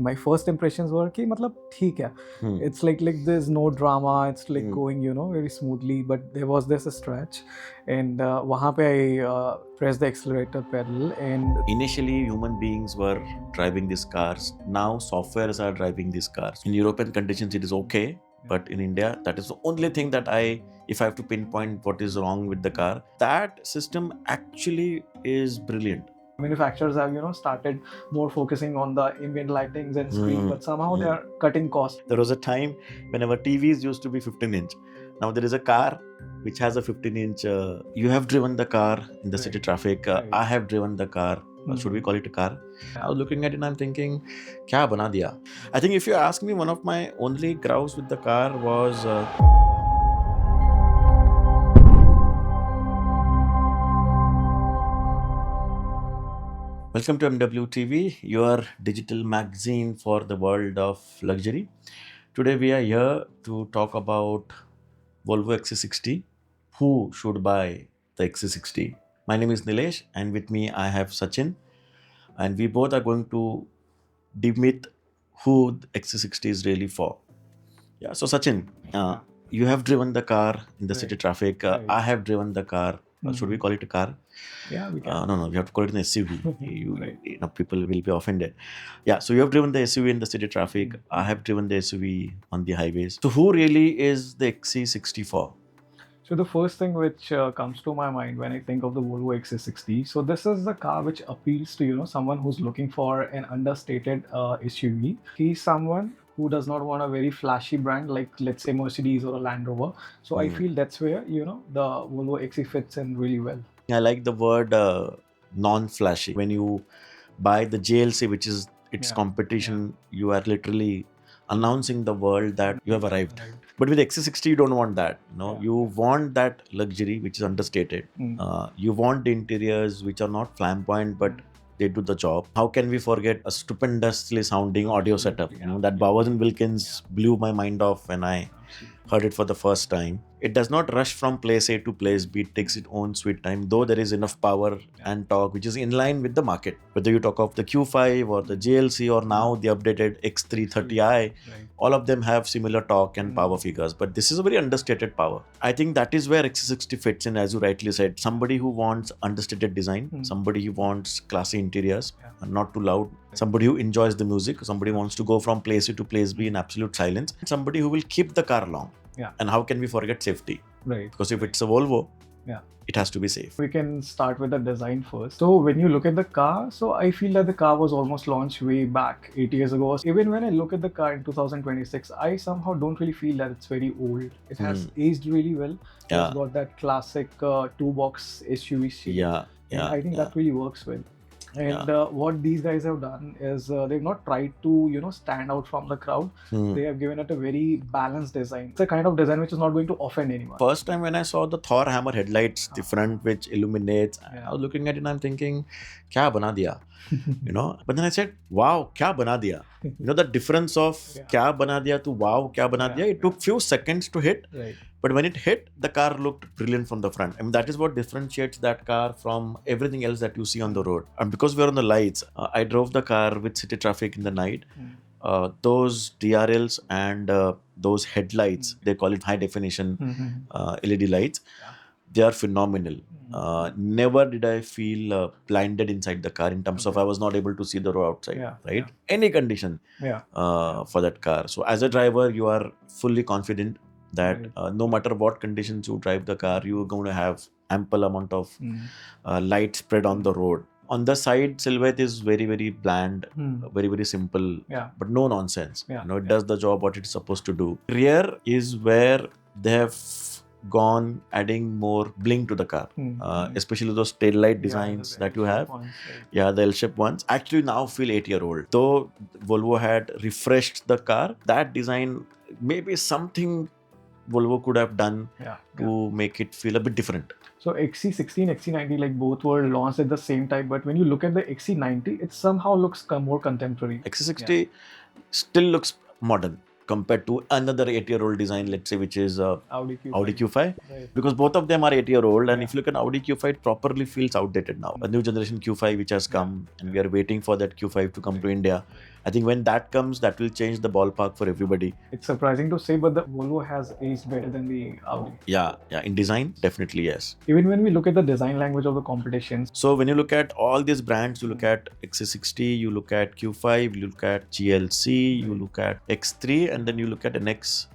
My first impressions were कि मतलब ठीक है. It's like there's no drama. It's like going very smoothly. But there was this stretch, and वहाँ पे I pressed the accelerator pedal and Initially, human beings were driving these cars. Now, softwares are driving these cars. In European conditions, it is okay. But in India, that is the only thing that if I have to pinpoint what is wrong with the car, that system actually is brilliant. Manufacturers have started more focusing on the ambient lightings and screen, but somehow they are cutting costs. There was a time when our TVs used to be 15-inch. Now there is a car which has a 15-inch. You have driven the car in the city traffic. I have driven the car. Should we call it a car? I was looking at it and I'm thinking, kya bana diya? I think if you ask me, one of my only grouse with the car was Welcome to MWTV, your digital magazine for the world of luxury. Today we are here to talk about Volvo XC60. Who should buy the XC60? My name is Nilesh and with me I have Sachin, and we both are going to demyth who the XC60 is really for. Yeah, so Sachin, you have driven the car in the city traffic. I have driven the car. Should we call it a car? Yeah, we can. No, we have to call it an SUV. People will be offended. Yeah, so you have driven the SUV in the city traffic. I have driven the SUV on the highways. So who really is the XC60 for? So the first thing which comes to my mind when I think of the Volvo XC60, so this is the car which appeals to someone who's looking for an understated SUV. He's someone who does not want a very flashy brand like, let's say, Mercedes or a Land Rover. So I feel that's where the Volvo XC fits in really well. I like the word non-flashy. When you buy the JLC, which is its competition, you are literally announcing the world that you have arrived. But with XC60, you don't want that. You want that luxury, which is understated. You want the interiors which are not flamboyant, but they do the job. How can we forget a stupendously sounding audio setup? That Bowers Wilkins blew my mind off when I heard it for the first time. It does not rush from place A to place B. It takes its own sweet time, though there is enough power and torque which is in line with the market. Whether you talk of the Q5 or the JLC or now the updated X330i, all of them have similar torque and power figures. But this is a very understated power. I think that is where XC60 fits in, as you rightly said. Somebody who wants understated design, somebody who wants classy interiors, and not too loud, somebody who enjoys the music, somebody who wants to go from place A to place B in absolute silence, somebody who will keep the car long. And how can we forget safety? Right. Because if it's a Volvo, it has to be safe. We can start with the design first. So when you look at the car, so I feel that the car was almost launched way back 8 years ago. Even when I look at the car in 2026, I somehow don't really feel that it's very old. It has aged really well. It's got that classic two-box SUV shape. I think that really works well. And what these guys have done is they've not tried to stand out from the crowd. They have given it a very balanced design. It's a kind of design which is not going to offend anyone. First time when I saw the Thor hammer headlights, the front which illuminates, I was looking at it and I'm thinking, kya bana diya? But then I said, wow, kya bana diya? The difference of kya bana diya to wow, kya bana diya, it took few seconds to hit. But when it hit, the car looked brilliant from the front. I mean, that is what differentiates that car from everything else that you see on the road. And because we're on the lights, I drove the car with city traffic in the night. Those DRLs and those headlights, they call it high definition LED lights, they are phenomenal. Never did I feel blinded inside the car in terms of I was not able to see the road outside, right? Any condition for that car. So as a driver, you are fully confident that no matter what conditions you drive the car, you're going to have ample amount of light spread on the road. On the side, silhouette is very, very bland, very, very simple, but no nonsense. It does the job what it's supposed to do. Rear is where they have gone adding more bling to the car, especially those tail light designs that you have. The L-shaped ones actually now feel 8-year-old. Though Volvo had refreshed the car, that design maybe something Volvo could have done to make it feel a bit different. So XC60 and XC90 like both were launched at the same time, but when you look at the XC90, it somehow looks more contemporary. XC60 still looks modern compared to another 8-year-old design, let's say, which is Audi Q5. Right. Because both of them are 8-year-old, and if you look at Audi Q5, it properly feels outdated now. A new generation Q5 which has come, and we are waiting for that Q5 to come to India. I think when that comes, that will change the ballpark for everybody. It's surprising to say, but the Volvo has aged better than the Audi. Yeah, in design, definitely yes. Even when we look at the design language of the competitions. So when you look at all these brands, you look at XC60, you look at Q5, you look at GLC, you look at X3, and then you look at NX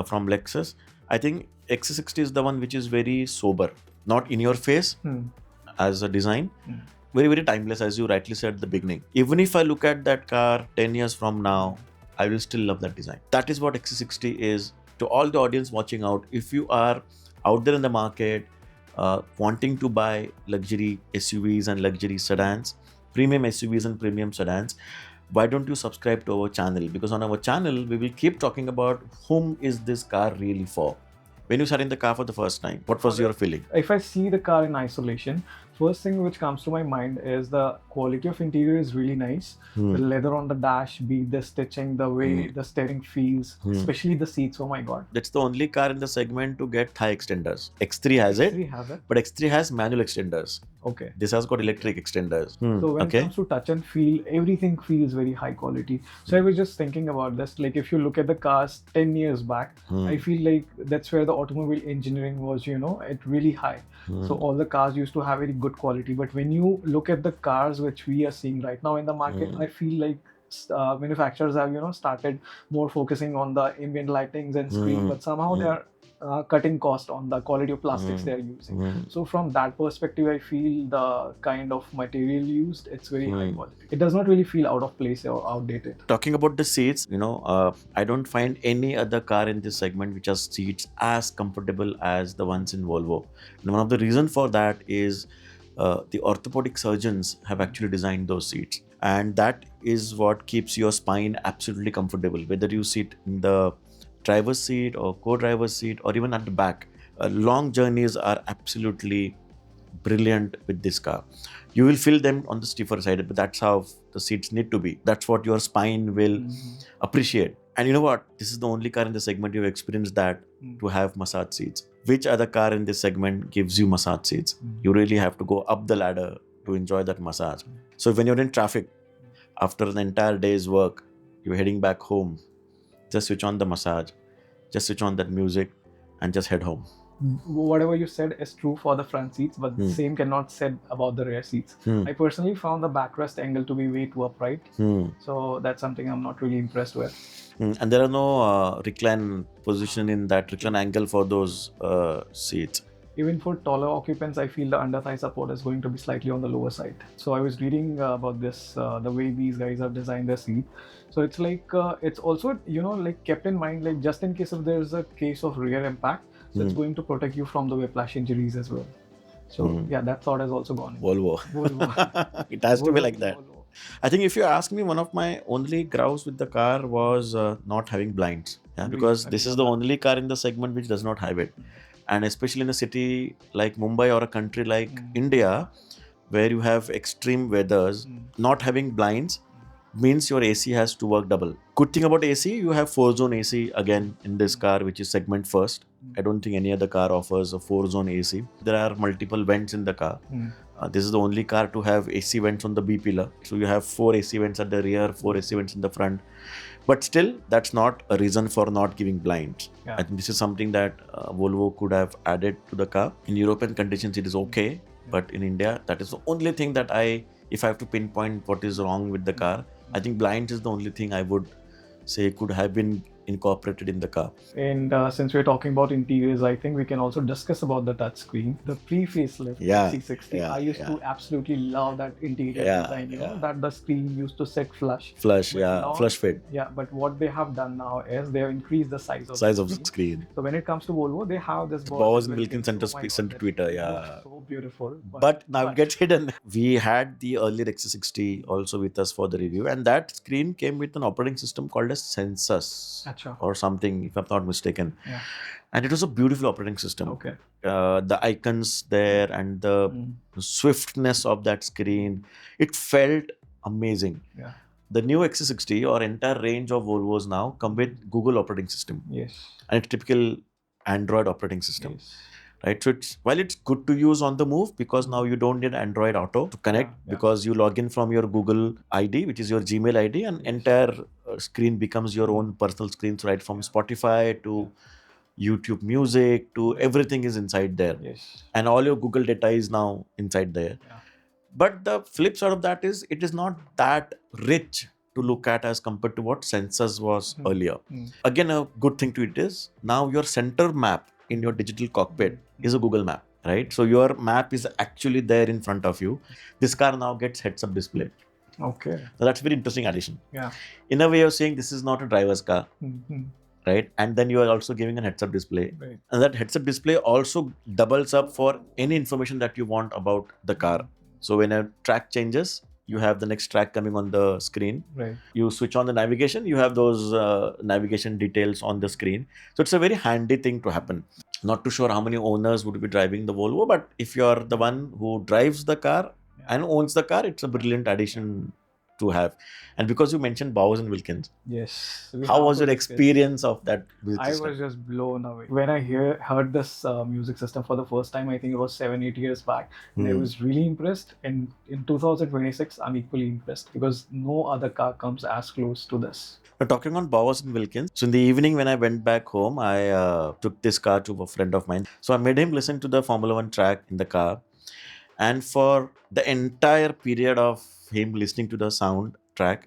from Lexus. I think XC60 is the one which is very sober, not in your face as a design. Very, very timeless, as you rightly said at the beginning. Even if I look at that car 10 years from now, I will still love that design. That is what XC60 is. To all the audience watching out, if you are out there in the market wanting to buy luxury SUVs and luxury sedans, premium SUVs and premium sedans, why don't you subscribe to our channel? Because on our channel, we will keep talking about whom is this car really for. When you sat in the car for the first time, what was your feeling? If I see the car in isolation, first thing which comes to my mind is the quality of interior is really nice. The leather on the dash, be the stitching, the way the steering feels, especially the seats. Oh my god! That's the only car in the segment to get thigh extenders. X3 has it, but X3 has manual extenders. Okay. This has got electric extenders. So when it comes to touch and feel, everything feels very high quality. So I was just thinking about this. Like if you look at the cars 10 years back, I feel like that's where the automobile engineering was, it really high. So all the cars used to have very good quality. But when you look at the cars which we are seeing right now in the market, I feel like manufacturers have, started more focusing on the ambient lightings and screen, but somehow they are cutting cost on the quality of plastics they are using. So from that perspective, I feel the kind of material used, it's very high quality. It does not really feel out of place or outdated. Talking about the seats, I don't find any other car in this segment which has seats as comfortable as the ones in Volvo. And one of the reasons for that is the orthopedic surgeons have actually designed those seats. And that is what keeps your spine absolutely comfortable, whether you sit in the driver's seat or co-driver's seat or even at the back. Long journeys are absolutely brilliant with this car. You will feel them on the stiffer side, but that's how the seats need to be. That's what your spine will appreciate. And you know what? This is the only car in the segment you've experienced that to have massage seats. Which other car in this segment gives you massage seats? You really have to go up the ladder to enjoy that massage. So when you're in traffic, after an entire day's work, you're heading back home, just switch on the massage, just switch on that music and just head home. Whatever you said is true for the front seats, but the same cannot said about the rear seats. I personally found the backrest angle to be way too upright. So that's something I'm not really impressed with. And there are no recline position in that recline angle for those seats. Even for taller occupants, I feel the under thigh support is going to be slightly on the lower side. So I was reading about this, the way these guys have designed their seat. So it's like, it's also, like kept in mind, like just in case if there's a case of rear impact, so it's going to protect you from the whiplash injuries as well. So yeah, that thought has also gone in. Volvo. It has to be like that. Volvo. I think if you ask me, one of my only grouse with the car was not having blinds. Yeah, because this is the only car in the segment which does not have it. And especially in a city like Mumbai or a country like India, where you have extreme weathers, not having blinds means your AC has to work double. Good thing about AC, you have 4-zone AC again in this car, which is segment first. I don't think any other car offers a 4-zone AC. There are multiple vents in the car. This is the only car to have AC vents on the B pillar. So you have 4 AC vents at the rear, 4 AC vents in the front. But still, that's not a reason for not giving blinds. I think this is something that Volvo could have added to the car. In European conditions, it is okay. But in India, that is the only thing that if I have to pinpoint what is wrong with the car, I think blinds is the only thing I would say could have been incorporated in the car. And since we're talking about interiors, I think we can also discuss about the touchscreen. The pre-facelift XC60, I used to absolutely love that interior design, that the screen used to sit flush. Flush fit. Yeah, but what they have done now is they have increased the size of the screen. So when it comes to Volvo, they have this Bowers Wilkins center tweeter, so beautiful. But now it gets hidden. We had the earlier XC60 also with us for the review, and that screen came with an operating system called as Census. Or something, if I'm not mistaken. And it was a beautiful operating system. The icons there and the swiftness of that screen, it felt amazing. The new XC60 or entire range of Volvos now come with Google operating system. And it's typical Android operating system. right? So while it's good to use on the move, because now you don't need Android Auto to connect, because you log in from your Google ID, which is your Gmail ID, and entire screen becomes your own personal screen, right? From Spotify to YouTube Music to everything is inside there. Yes. And all your Google data is now inside there. Yeah. But the flip side of that is it is not that rich to look at as compared to what Sensors was earlier. Again, a good thing to it is now your center map in your digital cockpit is a Google map, right? So your map is actually there in front of you. This car now gets heads-up display. Okay. So that's a very interesting addition. Yeah. In a way of saying this is not a driver's car, right? And then you are also giving a heads-up display. Right. And that heads-up display also doubles up for any information that you want about the car. So when a track changes, you have the next track coming on the screen. Right. You switch on the navigation, you have those navigation details on the screen. So it's a very handy thing to happen. Not too sure how many owners would be driving the Volvo, but if you're the one who drives the car and owns the car, it's a brilliant addition to have. And because you mentioned Bowers and Wilkins, yes, how was your experience of that music I system? was just blown away when I heard this music system for the first time. I think it was 7-8 years back, and I was really impressed. And in 2026, I'm equally impressed because no other car comes as close to this. Now, talking on Bowers and Wilkins, so in the evening when I went back home, I took this car to a friend of mine. So I made him listen to the Formula One track in the car. And for the entire period of him listening to the soundtrack,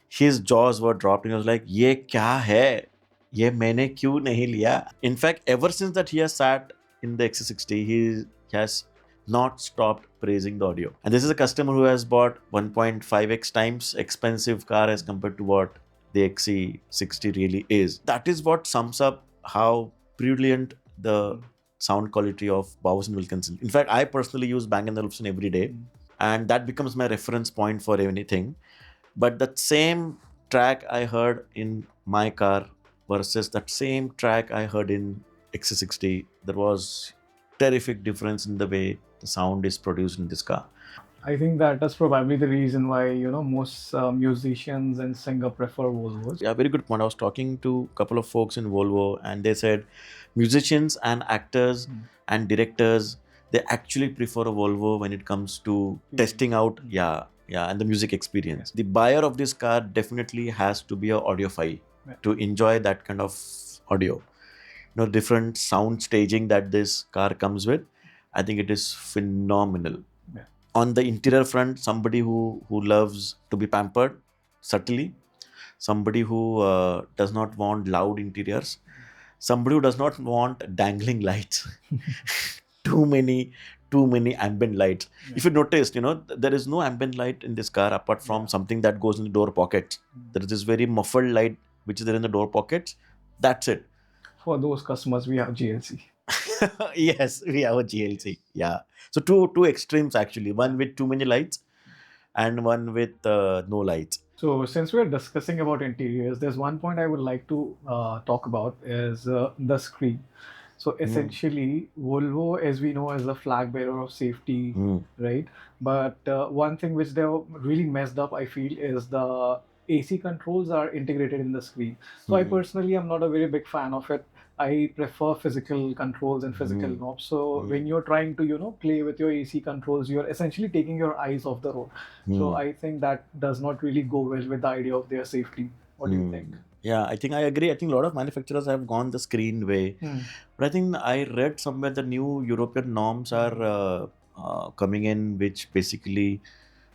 his jaws were dropped. And he was like, "Ye kya hai? Ye maine kyun nahi liya?" In fact, ever since that he has sat in the XC60, he has not stopped praising the audio. And this is a customer who has bought 1.5x times expensive car as compared to what the XC60 really is. That is what sums up how brilliant the sound quality of Bowers and Wilkinson. In fact, I personally use Bang & Olufsen every day, and that becomes my reference point for anything. But that same track I heard in my car versus that same track I heard in XC60, there was terrific difference in the way the sound is produced in this car. I think that is probably the reason why most musicians and singers prefer Volvos. Yeah, very good point. I was talking to a couple of folks in Volvo, and they said musicians and actors and directors, they actually prefer a Volvo when it comes to testing out, and the music experience. The buyer of this car definitely has to be an audiophile to enjoy that kind of audio. Different sound staging that this car comes with, I think it is phenomenal. On the interior front, somebody who loves to be pampered subtly, somebody who does not want loud interiors, somebody who does not want dangling lights, too many ambient lights. If you noticed, there is no ambient light in this car apart from something that goes in the door pockets. There is this very muffled light which is there in the door pockets. That's it. For those customers, we have GLC. Yes, we have a GLC. Yeah. So two extremes actually. One with too many lights and one with no lights. So since we're discussing about interiors, there's one point I would like to talk about is the screen. So essentially, Volvo, as we know, is the flag bearer of safety, right? But one thing which they really messed up, I feel, is the AC controls are integrated in the screen. So I personally am not a very big fan of it. I prefer physical controls and physical knobs. So when you're trying to, play with your AC controls, you're essentially taking your eyes off the road. So I think that does not really go well with the idea of their safety. What do you think? Yeah, I think I agree. I think a lot of manufacturers have gone the screen way. But I think I read somewhere the new European norms are coming in, which basically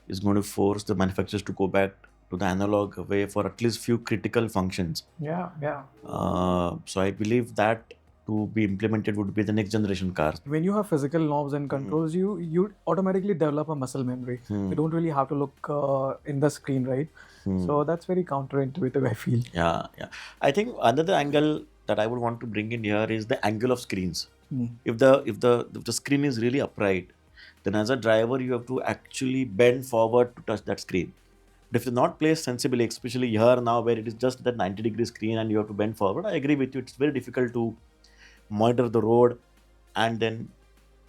is going to force the manufacturers to go back to the analog way for at least few critical functions. Yeah. So I believe that to be implemented would be the next generation cars. When you have physical knobs and controls, you automatically develop a muscle memory. You don't really have to look in the screen, right? So that's very counterintuitive, I feel. Yeah. I think another angle that I would want to bring in here is the angle of screens. If the screen is really upright, then as a driver you have to actually bend forward to touch that screen. But if it's not placed sensibly, especially here now where it is just that 90-degree screen and you have to bend forward, I agree with you. It's very difficult to monitor the road and then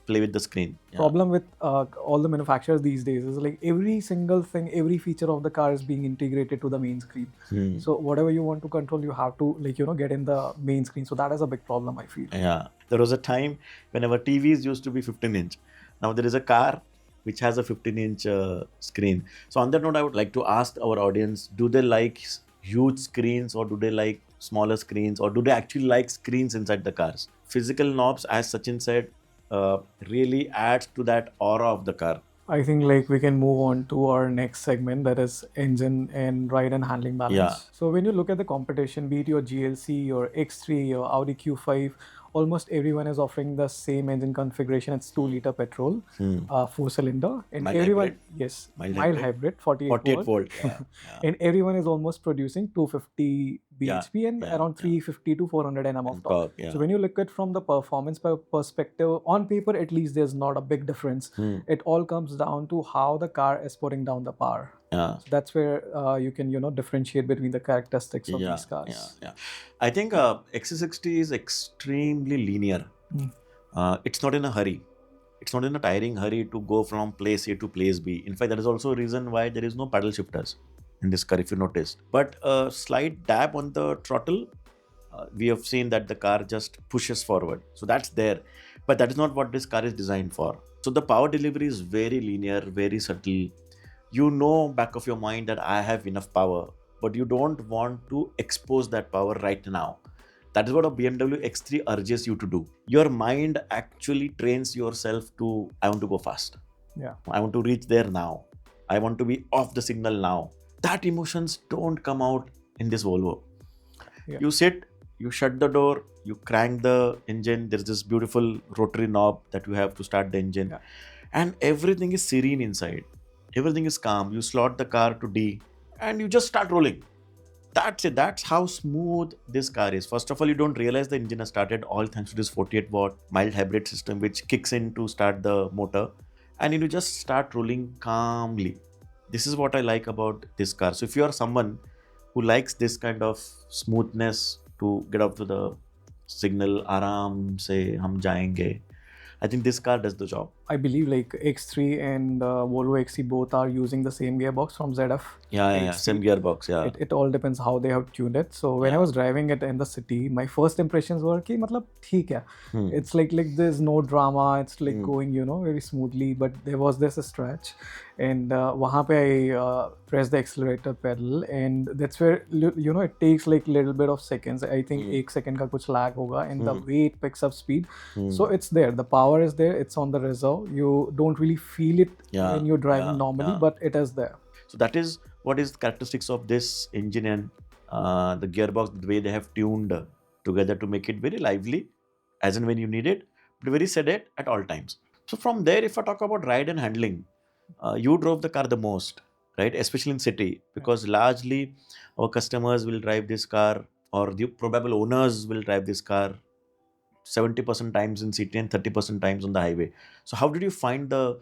play with the screen. Yeah. Problem with all the manufacturers these days is like every single thing, every feature of the car is being integrated to the main screen. So whatever you want to control, you have to get in the main screen. So that is a big problem, I feel. Yeah. There was a time whenever TVs used to be 15-inch. Now there is a car which has a 15-inch screen. So on that note, I would like to ask our audience, do they like huge screens or do they like smaller screens, or do they actually like screens inside the cars? Physical knobs, as Sachin said, really adds to that aura of the car. I think we can move on to our next segment, that is engine and ride and handling balance. Yeah. So when you look at the competition, be it your GLC, your X3, your Audi Q5, almost everyone is offering the same engine configuration. It's 2-liter petrol, 4-cylinder, and Mild everyone, hybrid. yes, Mild mild hybrid. hybrid, 48 48 volt. volt. Yeah. And everyone is almost producing 250 bhp and Yeah. around 350 to 400 Nm of torque. Yeah. So when you look at from the performance perspective, on paper at least there's not a big difference. It all comes down to how the car is putting down the power. Yeah. So that's where you can differentiate between the characteristics of these cars. Yeah. I think XC60 is extremely linear. It's not in a hurry. It's not in a tiring hurry to go from place A to place B. In fact, that is also a reason why there is no paddle shifters in this car, if you noticed. But a slight dab on the throttle, we have seen that the car just pushes forward. So that's there. But that is not what this car is designed for. So the power delivery is very linear, very subtle. You know back of your mind that I have enough power, but you don't want to expose that power right now. That is what a BMW X3 urges you to do. Your mind actually trains yourself to, I want to go fast. Yeah. I want to reach there now. I want to be off the signal now. That emotions don't come out in this Volvo. Yeah. You sit, you shut the door, you crank the engine. There's this beautiful rotary knob that you have to start the engine. Yeah. And everything is serene inside. Everything is calm. You slot the car to D and you just start rolling. That's it. That's how smooth this car is. First of all, you don't realize the engine has started, all thanks to this 48-watt mild hybrid system which kicks in to start the motor, and you just start rolling calmly. This is what I like about this car. So if you are someone who likes this kind of smoothness to get up to the signal, aaram se hum jayenge, I think this car does the job. I believe X3 and Volvo XC both are using the same gearbox from ZF. Yeah. Same gearbox, yeah. It all depends how they have tuned it. So when I was driving it in the city, my first impressions were कि मतलब ठीक है. It's like there's no drama. It's going very smoothly. But there was this stretch, and वहाँ पे I pressed the accelerator pedal, and that's where it takes little bit of seconds. I think 1 second का कुछ lag होगा, and the way it picks up speed. So it's there. The power is there. It's on the reserve. You don't really feel it when you're driving normally, but it is there. So that is what is the characteristics of this engine and the gearbox, the way they have tuned together to make it very lively as and when you need it, but very sedate at all times. So from there, if I talk about ride and handling, you drove the car the most, right? Especially in city, because largely our customers will drive this car, or the probable owners will drive this car 70% times in city and 30% times on the highway. So how did you find the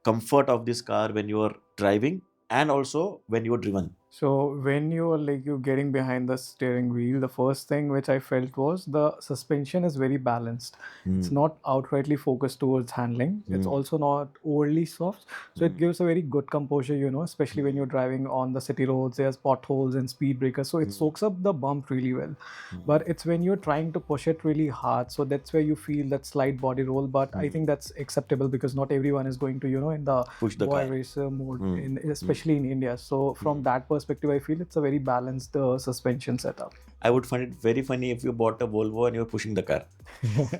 comfort of this car when you are driving and also when you are driven? So when you're getting behind the steering wheel, the first thing which I felt was the suspension is very balanced. It's not outrightly focused towards handling. It's also not overly soft. So it gives a very good composure, especially when you're driving on the city roads. There's potholes and speed breakers. So it soaks up the bump really well. But it's when you're trying to push it really hard. So that's where you feel that slight body roll. But I think that's acceptable because not everyone is going to, in the push the boy car racer mode, especially in India. So from that perspective, I feel it's a very balanced suspension setup. I would find it very funny if you bought a Volvo and you're pushing the car.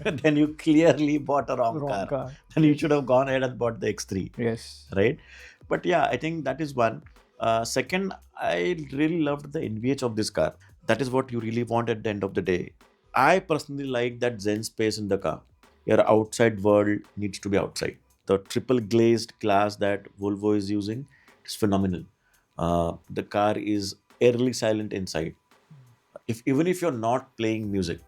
Then you clearly bought a wrong car. Then you should have gone ahead and bought the X3. Yes. Right? But yeah, I think that is one. Second, I really loved the NVH of this car. That is what you really want at the end of the day. I personally like that Zen space in the car. Your outside world needs to be outside. The triple glazed glass that Volvo is using is phenomenal. The car is eerily silent inside. Even if you're not playing music,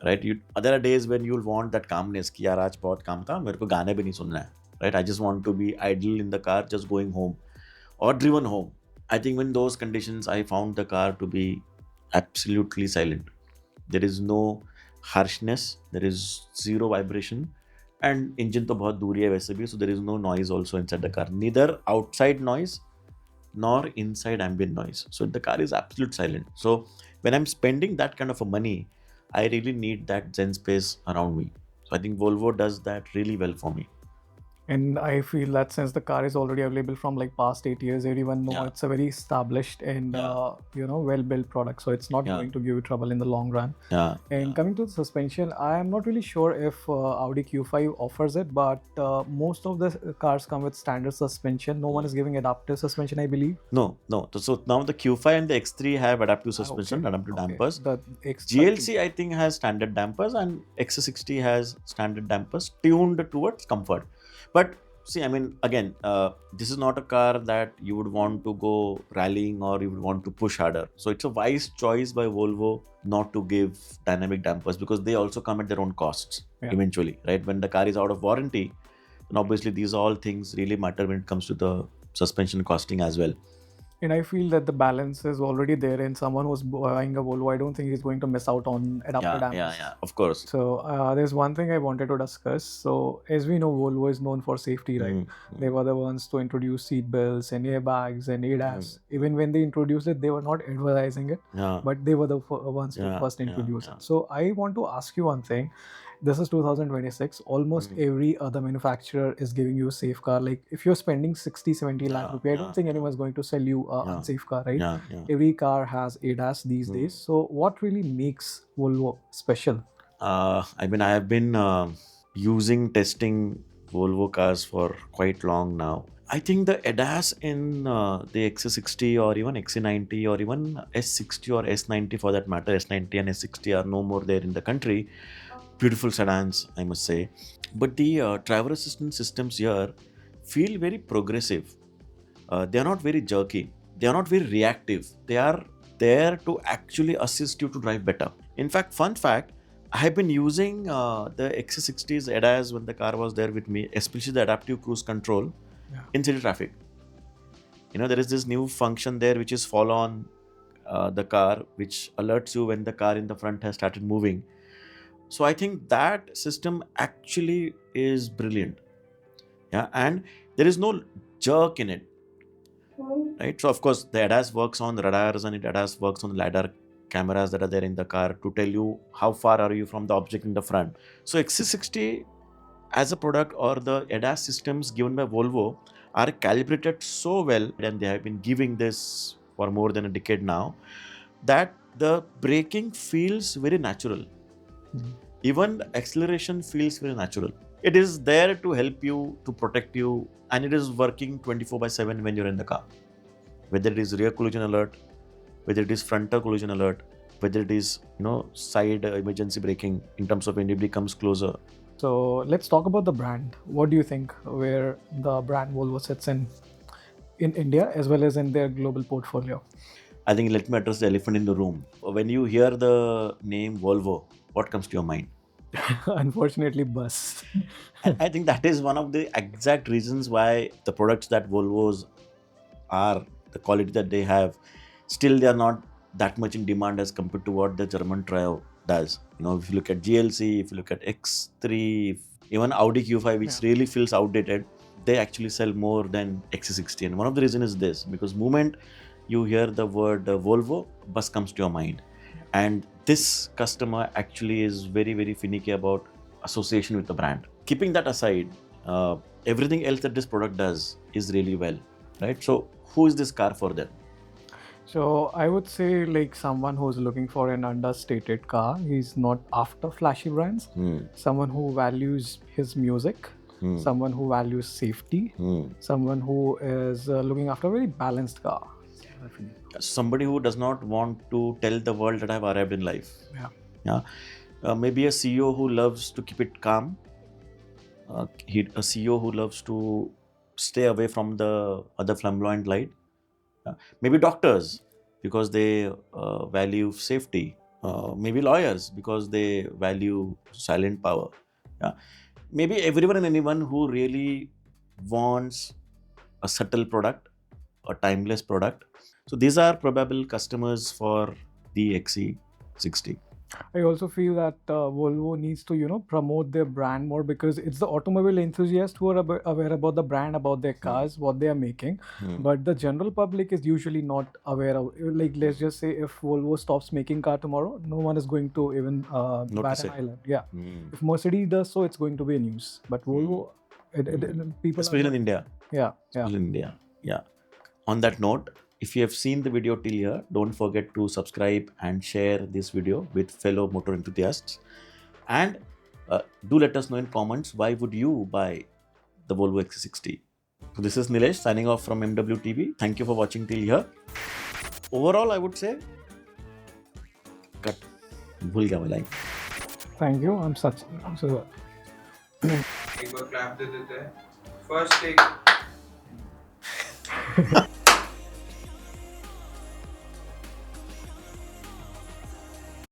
right? There are days when you'll want that calmness. कि यार आज बहुत काम था, मेरे को गाने भी नहीं सुनना है, right? I just want to be idle in the car, just going home or driven home. I think in those conditions, I found the car to be absolutely silent. There is no harshness. There is zero vibration. And engine तो बहुत दूर ही है वैसे भी, so there is no noise also inside the car. Neither outside noise nor inside ambient noise. So the car is absolute silent. So when I'm spending that kind of a money, I really need that zen space around me. So I think Volvo does that really well for me. And I feel that since the car is already available from like past 8 years, everyone know Yeah. it's a very established and well-built product. So it's not Yeah. going to give you trouble in the long run. Yeah. And coming to the suspension, I am not really sure if Audi Q5 offers it, but most of the cars come with standard suspension. No one is giving adaptive suspension, I believe. No. So now the Q5 and the X3 have adaptive suspension, Okay. adaptive Okay. dampers. The GLC I think has standard dampers, and XC60 has standard dampers tuned towards comfort. But see, I mean, again, this is not a car that you would want to go rallying or you would want to push harder. So it's a wise choice by Volvo not to give dynamic dampers, because they also come at their own costs eventually, right? When the car is out of warranty, then obviously these all things really matter when it comes to the suspension costing as well. And I feel that the balance is already there, and someone who's buying a Volvo, I don't think he's going to miss out on adaptive dampers. Yeah, of course. So there's one thing I wanted to discuss. So as we know, Volvo is known for safety, right? They were the ones to introduce seat belts and airbags and ADAS. Even when they introduced it, they were not advertising it, but they were the ones to first introduce it. So I want to ask you one thing. This is 2026. Almost every other manufacturer is giving you a safe car. Like if you're spending 60-70 lakh rupees, I don't think anyone's going to sell you a unsafe car, right? Every car has ADAS these days. So what really makes Volvo special? I mean, I have been testing Volvo cars for quite long now. I think the ADAS in the XC60 or even XC90 or even S60 or S90 for that matter, S90 and S60 are no more there in the country. Beautiful sedans, I must say. But the driver assistance systems here feel very progressive. They are not very jerky. They are not very reactive. They are there to actually assist you to drive better. In fact, fun fact, I have been using the XC60's ADAS when the car was there with me, especially the adaptive cruise control in city traffic. You know, there is this new function there which is follow on the car, which alerts you when the car in the front has started moving. So I think that system actually is brilliant. Yeah, and there is no jerk in it. Right? So of course the ADAS works on radars and ADAS works on LiDAR cameras that are there in the car to tell you how far are you from the object in the front. So XC60 as a product or the ADAS systems given by Volvo are calibrated so well, and they have been giving this for more than a decade now, that the braking feels very natural. Even the acceleration feels very natural. It is there to help you, to protect you, and it is working 24/7 when you're in the car. Whether it is rear collision alert, whether it is frontal collision alert, whether it is side emergency braking in terms of when anybody comes closer. So let's talk about the brand. What do you think where the brand Volvo sits in India as well as in their global portfolio? I think let me address the elephant in the room. When you hear the name Volvo, what comes to your mind? Unfortunately, bus. I think that is one of the exact reasons why the products that Volvos are, the quality that they have, still they are not that much in demand as compared to what the German Trio does. If you look at GLC, if you look at X3, even Audi Q5, which really feels outdated, they actually sell more than XC60. And one of the reasons is this, because moment you hear the word Volvo, bus comes to your mind. And this customer actually is very, very finicky about association with the brand. Keeping that aside, everything else that this product does is really well, right? So who is this car for them? So I would say like someone who's looking for an understated car. He's not after flashy brands. Someone who values his music. Someone who values safety. Someone who is looking after a very balanced car. Somebody who does not want to tell the world that I've arrived in life. Maybe a CEO who loves to keep it calm. A CEO who loves to stay away from the other flamboyant light. Maybe doctors because they value safety. Maybe lawyers because they value silent power. Maybe everyone and anyone who really wants a subtle product, a timeless product. So these are probable customers for the XC60. I also feel that Volvo needs to, promote their brand more, because it's the automobile enthusiasts who are aware about the brand, about their cars, what they are making. Hmm. But the general public is usually not aware of. Like, let's just say if Volvo stops making car tomorrow, no one is going to even bat Notice an it. eyelid. Yeah. Hmm. If Mercedes does so, it's going to be a news. But Volvo, people are Especially not. in India. Yeah, yeah. Especially in India. Yeah. On that note, if you have seen the video till here, don't forget to subscribe and share this video with fellow motor enthusiasts. And do let us know in comments, why would you buy the Volvo XC60? So this is Nilesh signing off from mwtv. Thank you for watching till here. Overall, I would say, cut. भूल गया मैं line. Thank you. I'm such. So, एक बार clap दे देते हैं first take